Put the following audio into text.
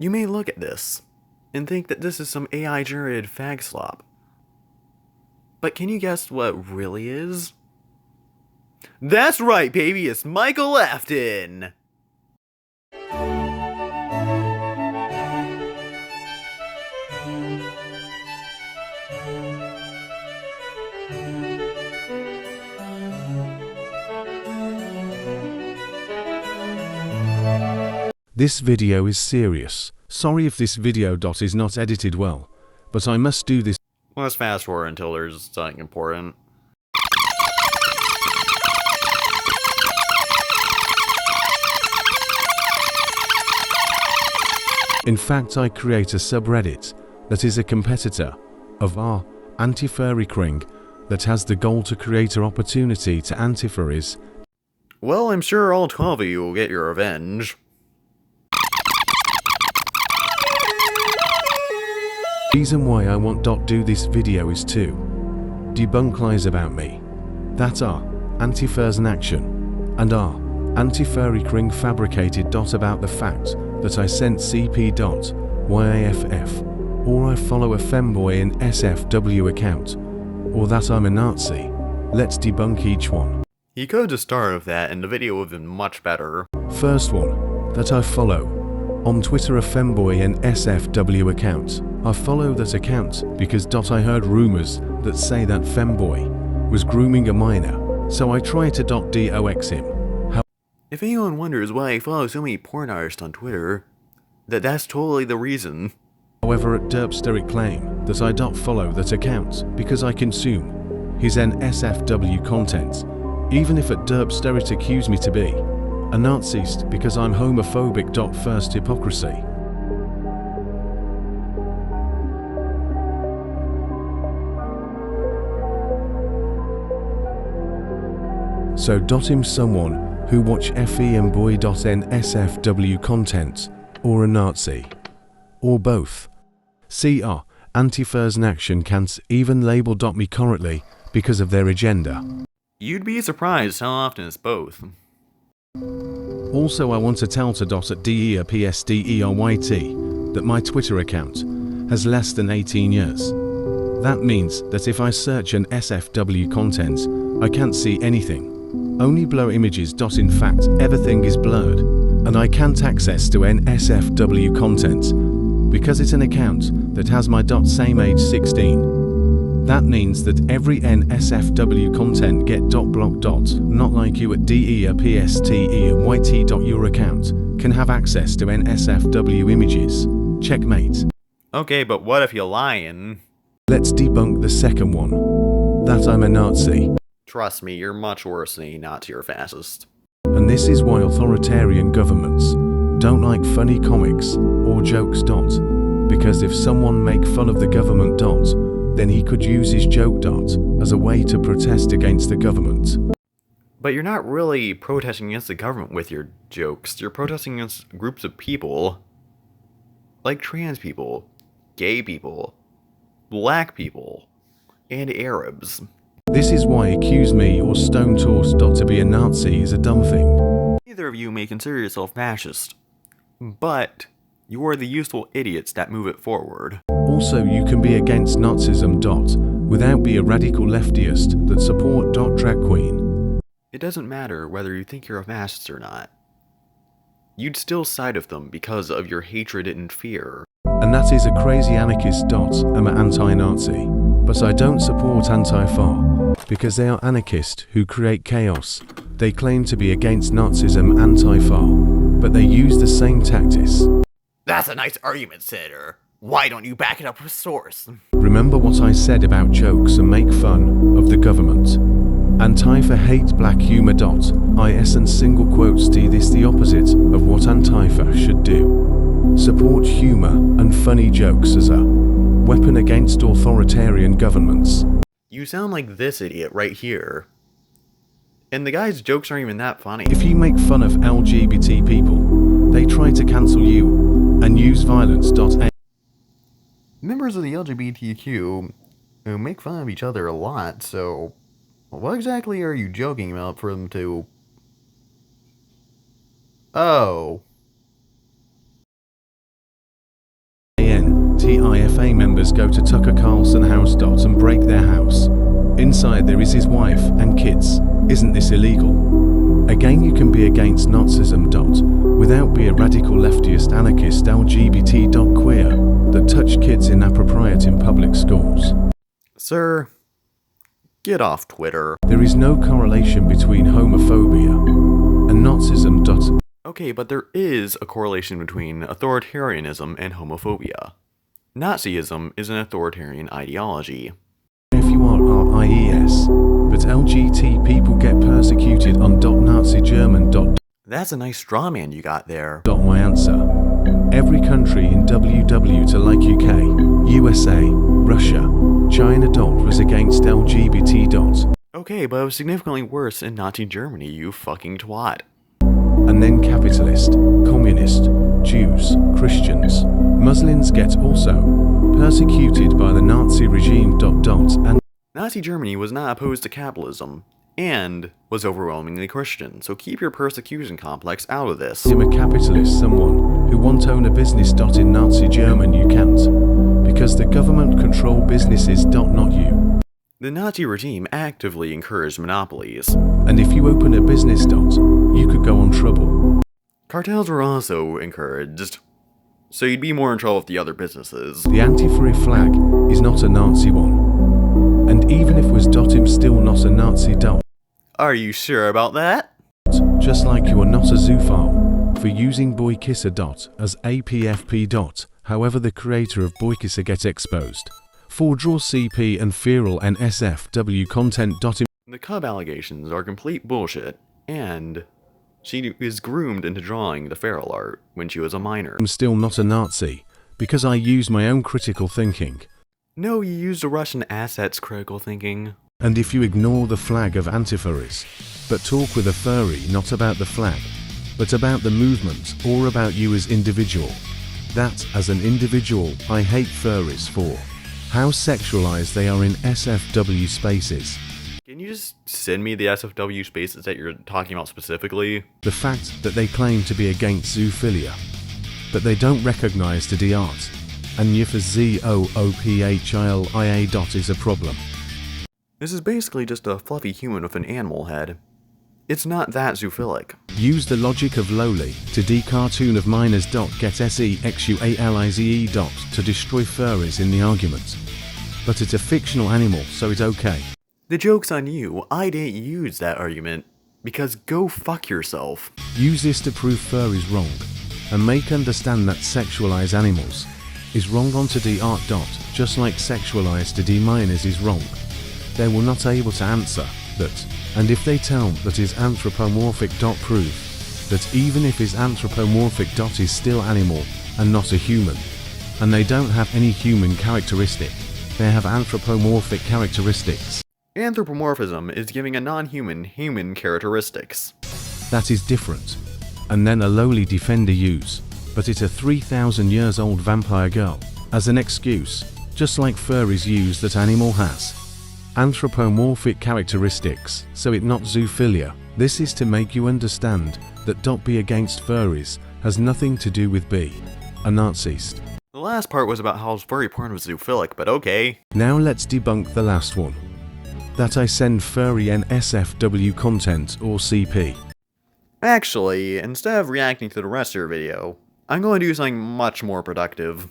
You may look at this and think that this is some AI-generated fag slop. But can you guess what really is? That's right, baby, it's Michael Afton! This video is serious. Sorry if this video is not edited well, but I must do this. Let's fast forward until there's something important. In fact, I create a subreddit that is a competitor of our anti-furry ring that has the goal to create an opportunity to anti-furries. Well, I'm sure all 12 of you will get your revenge. The reason why I want to do this video is to debunk lies about me that are anti-furs in action and are anti-furry ring fabricated about the fact that I sent CP.YAFF or I follow a femboy in SFW account or that I'm a Nazi. Let's debunk each one. You could have started with that and the video would have been much better. First one, that I follow on Twitter a femboy in SFW account. I follow that account because I heard rumors that say that femboy was grooming a minor, so I try to dox him. If anyone wonders why I follow so many porn artists on Twitter, that's totally the reason. However, at Derpster it claim that I follow that account because I consume his NSFW content, even if at Derpster it accuse me to be a Nazist because I'm homophobic. First hypocrisy. So him someone who watch FEMboy.NSFW content, or a Nazi, or both. CR, anti-furs in action can't even label me currently because of their agenda. You'd be surprised how often it's both. Also, I want to tell to at DERPSDERYT that my Twitter account has less than 18 years. That means that if I search an SFW content, I can't see anything. Only blur images. In fact, everything is blurred, and I can't access to NSFW content because it's an account that has my same age 16. That means that every NSFW content get blocked. Not like you at DERPSTEYT. Your account can have access to NSFW images. Checkmate. Okay, but what if you're lying? Let's debunk the second one. That I'm a Nazi. Trust me, you're much worse than a Nazi or fascist. And this is why authoritarian governments don't like funny comics or jokes. Because if someone make fun of the government then he could use his joke as a way to protest against the government. But you're not really protesting against the government with your jokes. You're protesting against groups of people. Like trans people, gay people, black people, and Arabs. This is why accuse me or stone tossed to be a Nazi is a dumb thing. Neither of you may consider yourself fascist, but you are the useful idiots that move it forward. Also, you can be against Nazism without be a radical leftist that support drag queen. It doesn't matter whether you think you're a fascist or not. You'd still side with them because of your hatred and fear. And that is a crazy anarchist. I'm an anti-Nazi, but I don't support Antifa because they are anarchists who create chaos. They claim to be against Nazism, Antifa, but they use the same tactics. That's a nice argument, Senator. Why don't you back it up with a source? Remember what I said about jokes and make fun of the government. Antifa hate black humor. Is and single quotes this the opposite of what Antifa should do. Support humor and funny jokes as a weapon against authoritarian governments. You sound like this idiot right here. And the guy's jokes aren't even that funny. If you make fun of LGBT people, they try to cancel you and use violence. Members of the LGBTQ who make fun of each other a lot, so what exactly are you joking about for them to... Oh. anti-IFA members go to Tucker Carlson house and break their house. Inside there is his wife and kids. Isn't this illegal? Again, you can be against Nazism without be a radical leftist anarchist LGBT queer that touch kids inappropriate in public schools. Sir, get off Twitter. There is no correlation between homophobia and Nazism. Okay, but there is a correlation between authoritarianism and homophobia. Nazism is an authoritarian ideology. If you are RIES, but LGBT people get persecuted on Nazi German. That's a nice straw man you got there. My answer. Every country in WW to like UK, USA, Russia, China. Was against LGBT. Okay, but it was significantly worse in Nazi Germany, you fucking twat. And then capitalist, communist, Jews, Christians, Muslims get also persecuted by the Nazi regime. And Nazi Germany was not opposed to capitalism, and was overwhelmingly Christian, so keep your persecution complex out of this. I'm a capitalist, someone who won't own a business. In Nazi German you can't, because the government control businesses. Not you. The Nazi regime actively encouraged monopolies. And if you open a business. You could go on trouble. Cartels were also encouraged, so you'd be more in trouble with the other businesses. The anti-furry flag is not a Nazi one. And even if was. I'm still not a Nazi. Are you sure about that? Just like you are not a zoophile for using Boy Kisser. As APFP. However, the creator of Boy Kisser gets exposed for draw CP and feral and SFW content. The Cub allegations are complete bullshit, and she is groomed into drawing the feral art when she was a minor. I'm still not a Nazi because I use my own critical thinking. No, you used a Russian asset's critical thinking. And if you ignore the flag of antifurries, but talk with a furry not about the flag, but about the movement or about you as individual, that as an individual I hate furries for how sexualized they are in SFW spaces. Can you just send me the SFW spaces that you're talking about specifically? The fact that they claim to be against zoophilia, but they don't recognize the art, and for ZOOPHILIA. Is a problem. This is basically just a fluffy human with an animal head. It's not that zoophilic. Use the logic of Lowly to de-cartoon of minors. Get SEXUALIZE. To destroy furries in the argument. But it's a fictional animal, so it's okay. The joke's on you. I didn't use that argument, because go fuck yourself. Use this to prove furries wrong, and make understand that sexualize animals is wrong onto the art. Just like sexualize to D minors is wrong. They will not able to answer that, and if they tell that is anthropomorphic. Prove that even if is anthropomorphic. Is still animal and not a human, and they don't have any human characteristic, they have anthropomorphic characteristics. Anthropomorphism is giving a non-human human characteristics. That is different. And then a lowly defender use, but it's a 3,000 years old vampire girl, as an excuse, just like furries use that animal has anthropomorphic characteristics, so it not zoophilia. This is to make you understand that be against furries has nothing to do with be a Nazist. The last part was about how furry porn was zoophilic, but okay. Now let's debunk the last one. That I send furry and SFW content or CP. Actually, instead of reacting to the rest of your video, I'm going to do something much more productive.